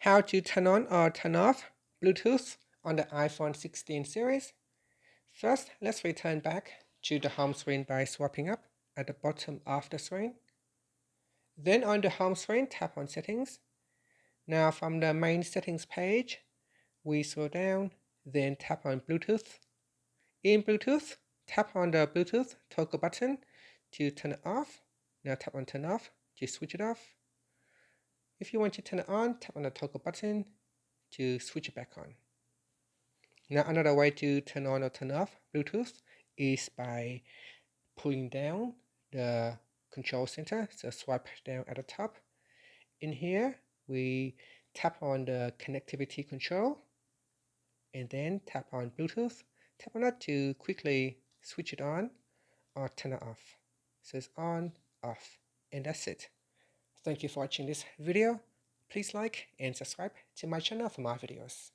How to turn on or turn off Bluetooth on the iPhone 16 series. First, let's return back to the home screen by swiping up at the bottom of the screen. Then on the home screen, tap on Settings. Now from the main settings page, we scroll down, then tap on Bluetooth. In Bluetooth, tap on the Bluetooth toggle button to turn it off. Now tap on Turn Off to switch it off. If you want to turn it on, tap on the toggle button to switch it back on. Now another way to turn on or turn off Bluetooth is by pulling down the control center, so swipe down at the top. In here, we tap on the connectivity control and then tap on Bluetooth. Tap on that to quickly switch it on or turn it off. So it's on, off, and that's it. Thank you for watching this video. Please like and subscribe to my channel for more videos.